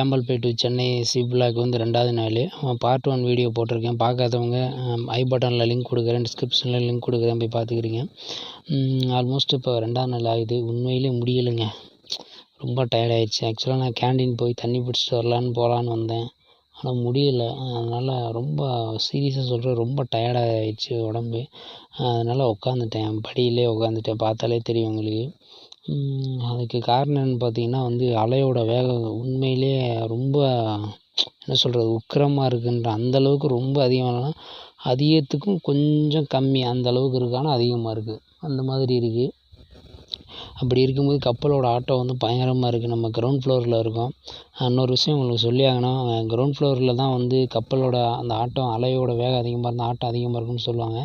கேம்பல்பேட் to Chennai ஷிப்லாக்கு வந்து 2வது நாள். பார்ட் 1 வீடியோ போட்டிருக்கேன். பார்க்காதவங்க ஐ பட்டனில் லிங்க் கொடுக்குறேன், டிஸ்கிரிப்ஷனில் லிங்க் கொடுக்குறேன், போய் பார்த்துக்கிறீங்க. ஆல்மோஸ்ட் இப்போ 2வது நாள் ஆகுது. உண்மையிலே முடியலைங்க, ரொம்ப டயர்ட் ஆகிடுச்சு. ஆக்சுவலாக நான் கேண்டீன் போய் தண்ணி பிடிச்சிட்டு போகலான்னு வந்தேன், ஆனால் முடியலை. அதனால் ரொம்ப சீரியஸாக சொல்கிறேன், ரொம்ப டயர்டாகிடுச்சு உடம்பு. அதனால் உட்காந்துட்டேன், படியிலே உட்காந்துட்டேன். பார்த்தாலே தெரியும் உங்களுக்கு. அதுக்கு காரணம் என்னென்னு பார்த்தீங்கன்னா வந்து அலையோட வேகம் உண்மையிலே ரொம்ப என்ன சொல்கிறது, உக்கிரமாக இருக்குன்ற அந்தளவுக்கு ரொம்ப அதிகமானா அதிகத்துக்கும் கொஞ்சம் கம்மி அந்தளவுக்கு இருக்குது. ஆனால் அதிகமாக இருக்குது, அந்த மாதிரி இருக்குது. அப்படி இருக்கும்போது கப்பலோட ஆட்டம் வந்து பயங்கரமாக இருக்குது. நம்ம கிரவுண்ட் ஃப்ளோரில் இருக்கோம். இன்னொரு விஷயம் உங்களுக்கு சொல்லி ஆகணும், கிரவுண்ட் ஃப்ளோரில் தான் வந்து கப்பலோட அந்த ஆட்டம் அலையோட வேகம் அதிகமாக இருந்தால் ஆட்டம் அதிகமாக இருக்குன்னு சொல்லுவாங்க.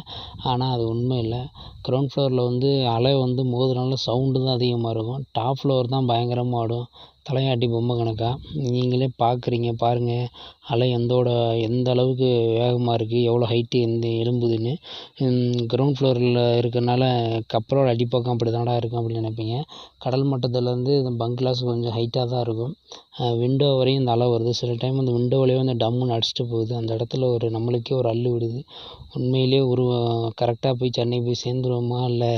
ஆனால் அது உண்மை இல்லை. கிரவுண்ட் ஃப்ளோரில் வந்து அலை வந்து மோதுனால சவுண்டு தான் அதிகமாக இருக்கும். டாப் ஃப்ளோர் தான் பயங்கரமாக ஆடும், தலையாட்டி பொம்மை கணக்கா. நீங்களே பார்க்குறீங்க, பாருங்கள் அலை எந்த அளவுக்கு வேகமாக இருக்குது, எவ்வளோ ஹைட்டு எழும்புதுன்னு. கிரவுண்ட் ஃப்ளோரில் இருக்கிறனால கப்பலோட அடிப்பக்கம் அப்படி தான்டா இருக்கும் அப்படின்னு நினைப்பீங்க. கடல் மட்டத்துலேருந்து இந்த பங்களாஸ் கொஞ்சம் ஹைட்டாக தான் இருக்கும். விண்டோ வரையும் இந்த அலை வருது. சில டைம் அந்த விண்டோ வழியாக வந்து டம்முன்னு அடிச்சுட்டு போகுது. அந்த இடத்துல நம்மளுக்கே ஒரு அள்ளு விடுது. உண்மையிலே கரெக்டாக போய் சென்னை போய் சேர்ந்துருவோமா, இல்லை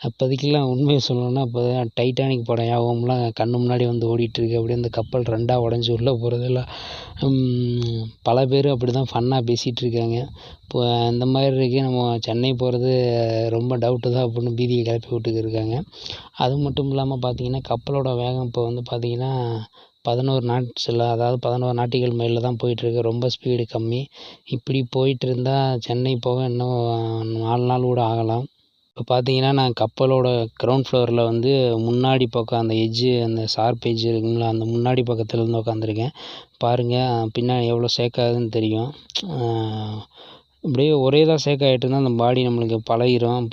அப்போதைக்கெல்லாம் உண்மையை சொல்லணும்னா அப்போ டைட்டானிக் படம் ஞாபகம்லாம் கண்ணு முன்னாடி வந்து ஓடிட்டுருக்கு. அப்படியே அந்த கப்பல் 2ஆக உடஞ்சி உள்ளே போகிறதெல்லாம் பல பேர் அப்படி தான் ஃபன்னாக பேசிகிட்டு இருக்காங்க. இப்போ இந்த மாதிரி இருக்குது, நம்ம சென்னை போகிறது ரொம்ப டவுட்டு தான் அப்படின்னு பீதியை கிளப்பி விட்டுக்கிட்டு இருக்காங்க. அது மட்டும் இல்லாமல் பார்த்தீங்கன்னா கப்பலோட வேகம் இப்போ வந்து பார்த்தீங்கன்னா 11 நாட்ஸில், அதாவது 11 நாட்டிக்கல் மைலில் தான் போயிட்டுருக்கு. ரொம்ப ஸ்பீடு கம்மி. இப்படி போயிட்டு இருந்தால் சென்னை போக இன்னும் 4 நாள் கூட ஆகலாம். இப்போ பார்த்தீங்கன்னா நான் கப்பலோட கிரவுண்ட் ஃப்ளோரில் வந்து முன்னாடி பக்கம் அந்த அந்த ஷார்ப் எட்ஜ் இருக்குங்களா, அந்த முன்னாடி பக்கத்தில் இருந்து உட்காந்துருக்கேன். பாருங்கள் பின்னாடி எவ்வளோ ஷேக் ஆகுதுன்னு தெரியும். அப்படியே ஒரே தான் ஷேக் ஆகிட்டு இருந்தால் அந்த பாடி நம்மளுக்கு பழகிரும்.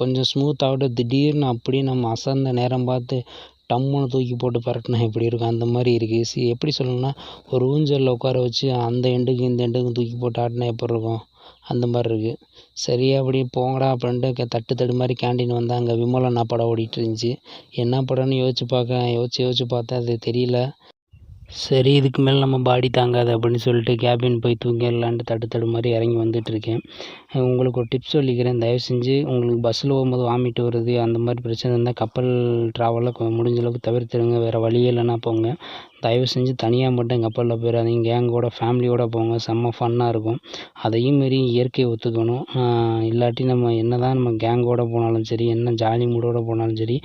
கொஞ்சம் ஸ்மூத்தாகட்டும், திடீர்னு அப்படியே நம்ம அசந்த நேரம் பார்த்து டம்முன்னு தூக்கி போட்டு பரட்டினா எப்படி இருக்கும், அந்த மாதிரி இருக்குது. எப்படி சொல்லணும்னா, ஒரு ஊஞ்சலில் உட்கார வச்சு அந்த எண்டுக்கும் இந்த எண்டுக்கும் தூக்கி போட்டு ஆட்டினா எப்படி இருக்கும், அந்த மாதிரி இருக்குது. சரி அப்படி போங்கடா அப்படின்ட்டு தட்டு மாதிரி கேண்டீன் வந்தால் அங்கே விமலண்ணா படம் ஓடிட்டு இருந்துச்சு. என்ன படம்னு யோசிச்சு பார்த்தேன், அது தெரியல. சரி இதுக்கு மேலே நம்ம பாடி தாங்காது அப்படின்னு சொல்லிட்டு கேபின் போய் தூங்கிடலான்ட்டு தட்டு மாதிரி இறங்கி வந்துட்டுருக்கேன். உங்களுக்கு ஒரு டிப்ஸ் சொல்லிக்கிறேன், தயவு செஞ்சு உங்களுக்கு பஸ்ஸில் போகும்போது வாமிட்டு வருது அந்த மாதிரி பிரச்சனை இருந்தால் கப்பல் ட்ராவலில் முடிஞ்ச அளவுக்கு தவிர்த்துடுங்க. வேறு வழியே இல்லைன்னா போங்க. தயவு செஞ்சு தனியாக மட்டும் கப்பலில் போயிடாதீங்க, கேங்கோட ஃபேமிலியோடு போங்க, செம்ம ஃபன்னாக இருக்கும். அதையும் மீறி இயற்கையை ஒத்துக்கணும். இல்லாட்டி நம்ம கேங்கோடு போனாலும் சரி, என்ன ஜாலி மூடோடு போனாலும் சரி,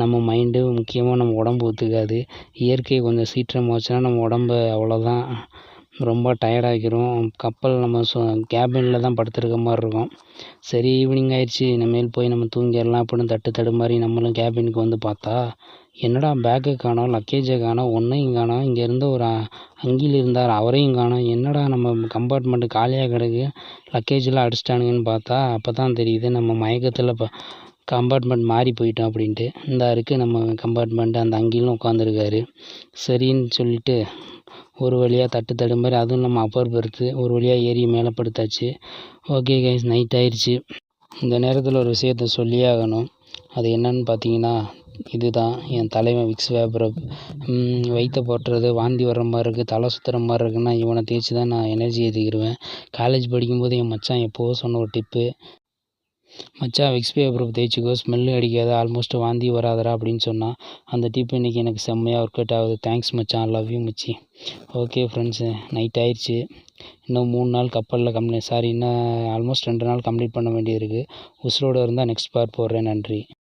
நம்ம மைண்டு முக்கியமாக நம்ம உடம்பு ஒத்துக்காது. இயற்கையை கொஞ்சம் சீற்றமாக வச்சுன்னா நம்ம உடம்பு அவ்வளோதான், ரொம்ப டயர்டாகிரும். கப்பல் நம்ம கேபினில் தான் படுத்துருக்க மாதிரி இருக்கும். சரி ஈவினிங் ஆயிடுச்சு, இனிமேல் போய் நம்ம தூங்கிடலாம் அப்படின்னு தட்டு மாதிரி நம்மளும் கேபினுக்கு வந்து பார்த்தா, என்னடா பேக்கை காணோம், லக்கேஜை காணோம், ஒன்றையும் காணோம். இங்கே இருந்த ஒரு அங்கில் இருந்தார், அவரையும் காணோம். என்னடா நம்ம கம்பார்ட்மெண்ட்டு காலியாக கிடக்கு, லக்கேஜெலாம் அடிச்சிட்டானுங்கன்னு பார்த்தா அப்போ தான் தெரியுது நம்ம மயக்கத்தில் கம்பார்ட்மெண்ட் மாறி போயிட்டோம் அப்படின்ட்டு. இந்த இருக்குது நம்ம கம்பார்ட்மெண்ட்டு, அந்த அங்கிலும் உட்காந்துருக்காரு. சரின்னு சொல்லிட்டு ஒரு வழியாக தட்டு மாதிரி, அதுவும் நம்ம அப்பர் பெர்த்து ஒரு வழியாக ஏறி மேலே படுத்தாச்சு. ஓகே கைஸ், நைட் ஆயிடுச்சு. இந்த நேரத்தில் ஒரு விஷயத்த சொல்லியே ஆகணும். அது என்னன்னு பார்த்தீங்கன்னா, இதுதான் என் தலைவன் விக்ஸ் வேப்ரப். வயிற்ற போட்டுறது, வாந்தி வர்ற மாதிரி இருக்குது, தலை சுற்றுற மாதிரி இருக்குன்னா இவனை தேய்ச்சி தான் நான் எனர்ஜி ஏற்றிக்கிடுவேன். காலேஜ் படிக்கும்போது என் மச்சான் எப்போது சொன்ன ஒரு டிப்பு, மச்சான் விக்ஸ் வேப்ரப் தேய்ச்சிக்கோ, ஸ்மெல்லு அடிக்காது, ஆல்மோஸ்ட் வாந்தி வராதரா அப்படின்னு சொன்னான். அந்த டிப்பு இன்றைக்கி எனக்கு செம்மையாக ஒர்க் அவுட் ஆகுது. தேங்க்ஸ் மச்சான், லவ் யூ மச்சி. ஓகே ஃப்ரெண்ட்ஸு, நைட் ஆயிடுச்சு. இன்னும் 3 நாள் கப்பலில் இன்னும் ஆல்மோஸ்ட் 2 நாள் கம்ப்ளீட் பண்ண வேண்டியது இருக்குது. உசுரோடு இருந்தால் நெக்ஸ்ட் பார்ட் போடுறேன். நன்றி.